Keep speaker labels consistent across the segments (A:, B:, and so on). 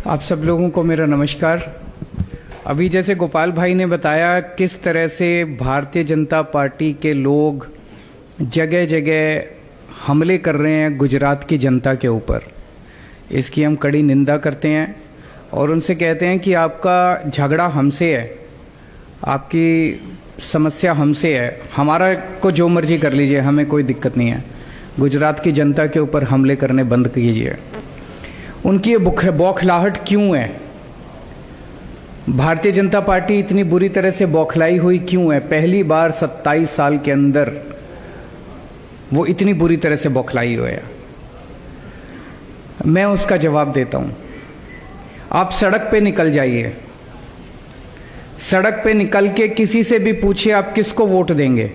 A: आप सब लोगों को मेरा नमस्कार। अभी जैसे गोपाल भाई ने बताया किस तरह से भारतीय जनता पार्टी के लोग जगह जगह हमले कर रहे हैं गुजरात की जनता के ऊपर, इसकी हम कड़ी निंदा करते हैं और उनसे कहते हैं कि आपका झगड़ा हमसे है, आपकी समस्या हमसे है, हमारा को जो मर्जी कर लीजिए, हमें कोई दिक्कत नहीं है। गुजरात की जनता के ऊपर हमले करने बंद कीजिए। उनकी ये बौखलाहट क्यों है? भारतीय जनता पार्टी इतनी बुरी तरह से बौखलाई हुई क्यों है? पहली बार 27 साल के अंदर वो इतनी बुरी तरह से बौखलाई हुई है। मैं उसका जवाब देता हूं। आप सड़क पे निकल जाइए, सड़क पे निकल के किसी से भी पूछिए आप किसको वोट देंगे,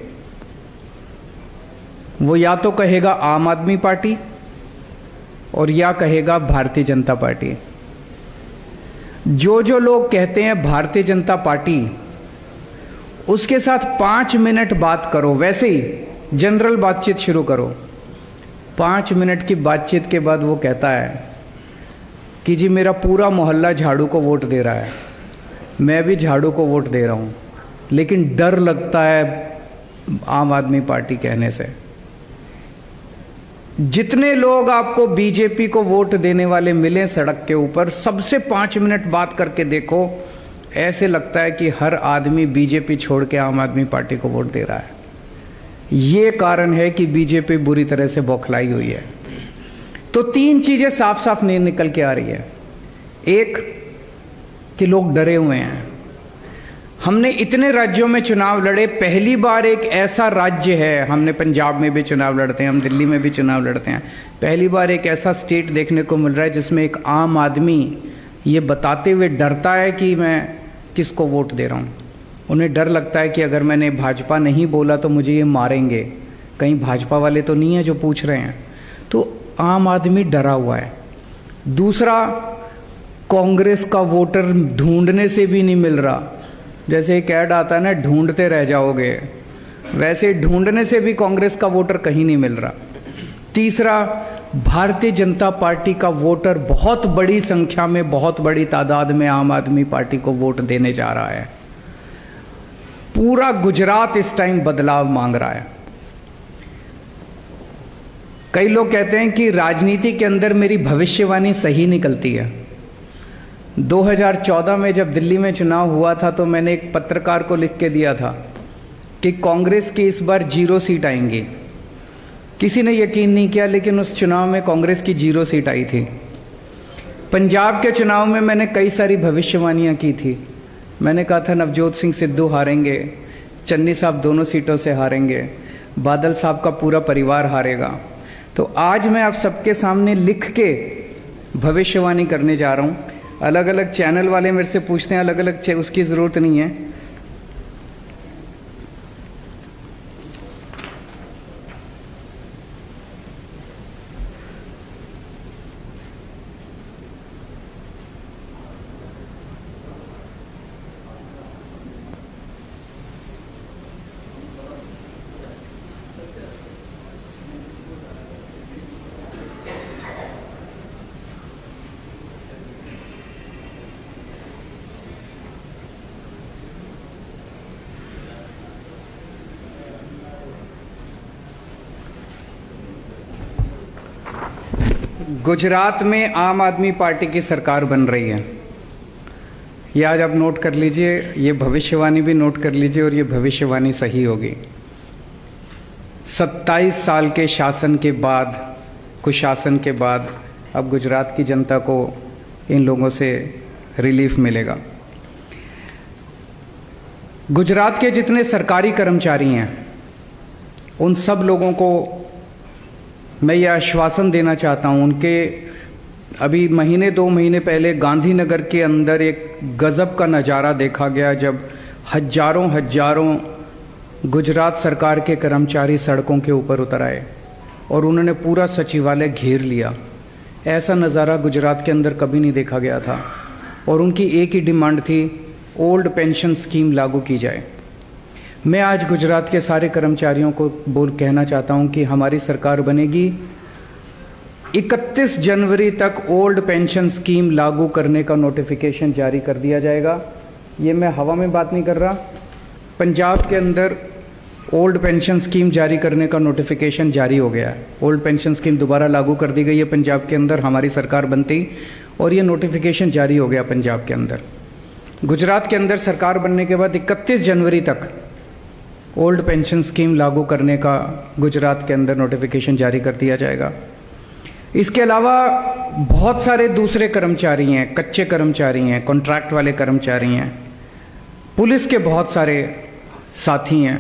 A: वो या तो कहेगा आम आदमी पार्टी और या कहेगा भारतीय जनता पार्टी। जो लोग कहते हैं भारतीय जनता पार्टी, उसके साथ 5 मिनट बात करो, वैसे ही जनरल बातचीत शुरू करो। 5 मिनट की बातचीत के बाद वो कहता है कि जी मेरा पूरा मोहल्ला झाड़ू को वोट दे रहा है, मैं भी झाड़ू को वोट दे रहा हूं, लेकिन डर लगता है आम आदमी पार्टी कहने से। जितने लोग आपको बीजेपी को वोट देने वाले मिले सड़क के ऊपर, सबसे 5 मिनट बात करके देखो, ऐसे लगता है कि हर आदमी बीजेपी छोड़ के आम आदमी पार्टी को वोट दे रहा है। ये कारण है कि बीजेपी बुरी तरह से बौखलाई हुई है। तो 3 चीजें साफ साफ नहीं निकल के आ रही है। एक कि लोग डरे हुए हैं। हमने इतने राज्यों में चुनाव लड़े, पहली बार एक ऐसा राज्य है, हमने पंजाब में भी चुनाव लड़ते हैं, हम दिल्ली में भी चुनाव लड़ते हैं, पहली बार एक ऐसा स्टेट देखने को मिल रहा है जिसमें एक आम आदमी ये बताते हुए डरता है कि मैं किसको वोट दे रहा हूँ। उन्हें डर लगता है कि अगर मैंने भाजपा नहीं बोला तो मुझे ये मारेंगे, कहीं भाजपा वाले तो नहीं है जो पूछ रहे हैं। तो आम आदमी डरा हुआ है। दूसरा, कांग्रेस का वोटर ढूंढने से भी नहीं मिल रहा। जैसे एक ऐड आता है ना, ढूंढते रह जाओगे, वैसे ढूंढने से भी कांग्रेस का वोटर कहीं नहीं मिल रहा। तीसरा, भारतीय जनता पार्टी का वोटर बहुत बड़ी संख्या में, बहुत बड़ी तादाद में आम आदमी पार्टी को वोट देने जा रहा है। पूरा गुजरात इस टाइम बदलाव मांग रहा है। कई लोग कहते हैं कि राजनीति के अंदर मेरी भविष्यवाणी सही निकलती है। 2014 में जब दिल्ली में चुनाव हुआ था तो मैंने एक पत्रकार को लिख के दिया था कि कांग्रेस की इस बार 0 सीट आएंगी। किसी ने यकीन नहीं किया, लेकिन उस चुनाव में कांग्रेस की 0 सीट आई थी। पंजाब के चुनाव में मैंने कई सारी भविष्यवाणियां की थी। मैंने कहा था नवजोत सिंह सिद्धू हारेंगे, चन्नी साहब दोनों सीटों से हारेंगे, बादल साहब का पूरा परिवार हारेगा। तो आज मैं आप सबके सामने लिख के भविष्यवाणी करने जा रहा हूं। अलग अलग चैनल वाले मेरे से पूछते हैं, अलग अलग उसकी जरूरत नहीं है। गुजरात में आम आदमी पार्टी की सरकार बन रही है। ये आज आप नोट कर लीजिए, ये भविष्यवाणी भी नोट कर लीजिए और ये भविष्यवाणी सही होगी। 27 साल के शासन के बाद, कुशासन के बाद, अब गुजरात की जनता को इन लोगों से रिलीफ मिलेगा। गुजरात के जितने सरकारी कर्मचारी हैं, उन सब लोगों को मैं ये आश्वासन देना चाहता हूँ। उनके अभी 2 महीने पहले गांधीनगर के अंदर एक गजब का नज़ारा देखा गया, जब हजारों गुजरात सरकार के कर्मचारी सड़कों के ऊपर उतर आए और उन्होंने पूरा सचिवालय घेर लिया। ऐसा नज़ारा गुजरात के अंदर कभी नहीं देखा गया था। और उनकी एक ही डिमांड थी, ओल्ड पेंशन स्कीम लागू की जाए। मैं आज गुजरात के सारे कर्मचारियों को कहना चाहता हूं कि हमारी सरकार बनेगी 31 जनवरी तक ओल्ड पेंशन स्कीम लागू करने का नोटिफिकेशन जारी कर दिया जाएगा। ये मैं हवा में बात नहीं कर रहा। पंजाब के अंदर ओल्ड पेंशन स्कीम जारी करने का नोटिफिकेशन जारी हो गया है। ओल्ड पेंशन स्कीम दोबारा लागू कर दी गई है पंजाब के अंदर, हमारी सरकार बनती, और ये नोटिफिकेशन जारी हो गया पंजाब के अंदर। गुजरात के अंदर सरकार बनने के बाद 31 जनवरी तक ओल्ड पेंशन स्कीम लागू करने का गुजरात के अंदर नोटिफिकेशन जारी कर दिया जाएगा। इसके अलावा बहुत सारे दूसरे कर्मचारी हैं, कच्चे कर्मचारी हैं, कॉन्ट्रैक्ट वाले कर्मचारी हैं, पुलिस के बहुत सारे साथी हैं,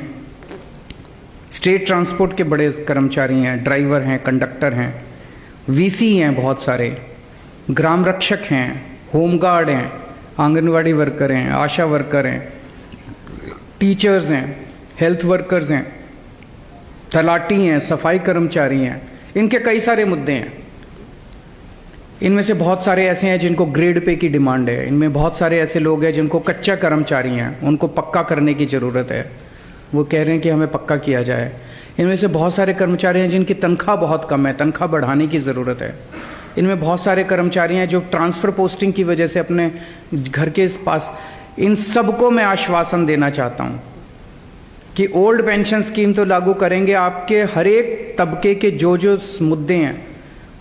A: स्टेट ट्रांसपोर्ट के बड़े कर्मचारी हैं, ड्राइवर हैं, कंडक्टर हैं, वीसी हैं, बहुत सारे ग्राम रक्षक हैं, होमगार्ड हैं, आंगनवाड़ी वर्कर हैं, आशा वर्कर हैं, टीचर्स हैं, हेल्थ वर्कर्स हैं, तलाटी हैं, सफाई कर्मचारी हैं। इनके कई सारे मुद्दे हैं। इनमें से बहुत सारे ऐसे हैं जिनको ग्रेड पे की डिमांड है। इनमें बहुत सारे ऐसे लोग हैं जिनको कच्चा कर्मचारी हैं, उनको पक्का करने की ज़रूरत है, वो कह रहे हैं कि हमें पक्का किया जाए। इनमें से बहुत सारे कर्मचारी हैं जिनकी तनख्वाह बहुत कम है, तनख्वाह बढ़ाने की ज़रूरत है। इनमें बहुत सारे कर्मचारी हैं जो ट्रांसफ़र पोस्टिंग की वजह से अपने घर के पास। इन सबको मैं आश्वासन देना चाहता हूँ कि ओल्ड पेंशन स्कीम तो लागू करेंगे, आपके हर एक तबके के जो जो मुद्दे हैं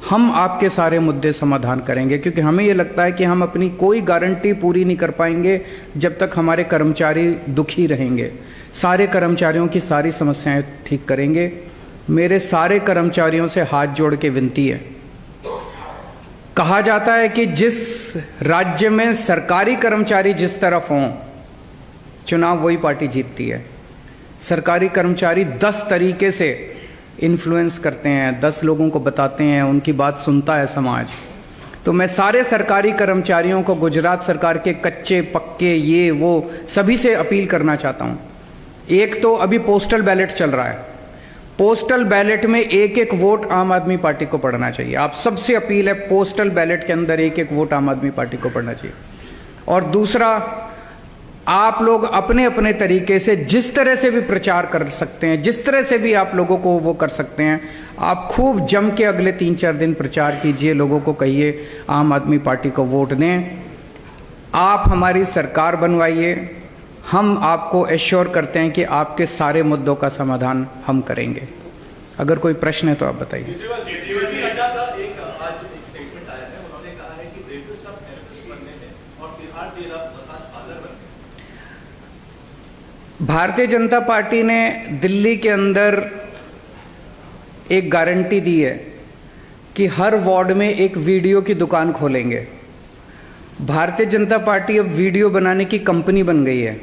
A: हम आपके सारे मुद्दे समाधान करेंगे, क्योंकि हमें ये लगता है कि हम अपनी कोई गारंटी पूरी नहीं कर पाएंगे जब तक हमारे कर्मचारी दुखी रहेंगे। सारे कर्मचारियों की सारी समस्याएं ठीक करेंगे। मेरे सारे कर्मचारियों से हाथ जोड़ के विनती है। कहा जाता है कि जिस राज्य में सरकारी कर्मचारी जिस तरफ हों, चुनाव वही पार्टी जीतती है। सरकारी कर्मचारी 10 तरीके से इन्फ्लुएंस करते हैं, 10 लोगों को बताते हैं, उनकी बात सुनता है समाज। तो मैं सारे सरकारी कर्मचारियों को, गुजरात सरकार के कच्चे पक्के ये वो सभी से अपील करना चाहता हूं। एक तो अभी पोस्टल बैलेट चल रहा है, पोस्टल बैलेट में एक एक वोट आम आदमी पार्टी को पड़ना चाहिए। आप सबसे अपील है, पोस्टल बैलेट के अंदर एक एक वोट आम आदमी पार्टी को पड़ना चाहिए। और दूसरा, आप लोग अपने अपने तरीके से जिस तरह से भी प्रचार कर सकते हैं, जिस तरह से भी आप लोगों को वो कर सकते हैं, आप खूब जम के अगले 3-4 दिन प्रचार कीजिए, लोगों को कहिए आम आदमी पार्टी को वोट दें। आप हमारी सरकार बनवाइए, हम आपको एश्योर करते हैं कि आपके सारे मुद्दों का समाधान हम करेंगे। अगर कोई प्रश्न है तो आप बताइए। भारतीय जनता पार्टी ने दिल्ली के अंदर एक गारंटी दी है कि हर वार्ड में एक वीडियो की दुकान खोलेंगे। भारतीय जनता पार्टी अब वीडियो बनाने की कंपनी बन गई है।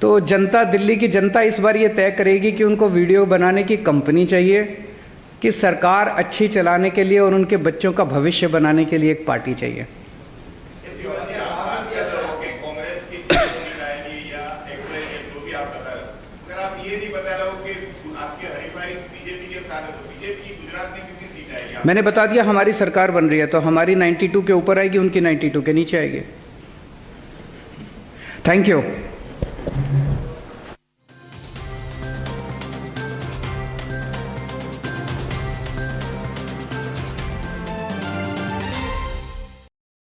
A: तो जनता, दिल्ली की जनता इस बार ये तय करेगी कि उनको वीडियो बनाने की कंपनी चाहिए कि सरकार अच्छी चलाने के लिए और उनके बच्चों का भविष्य बनाने के लिए एक पार्टी चाहिए। मैंने बता दिया, हमारी सरकार बन रही है तो हमारी 92 के ऊपर आएगी, उनकी 92 के नीचे आएगी। Thank you.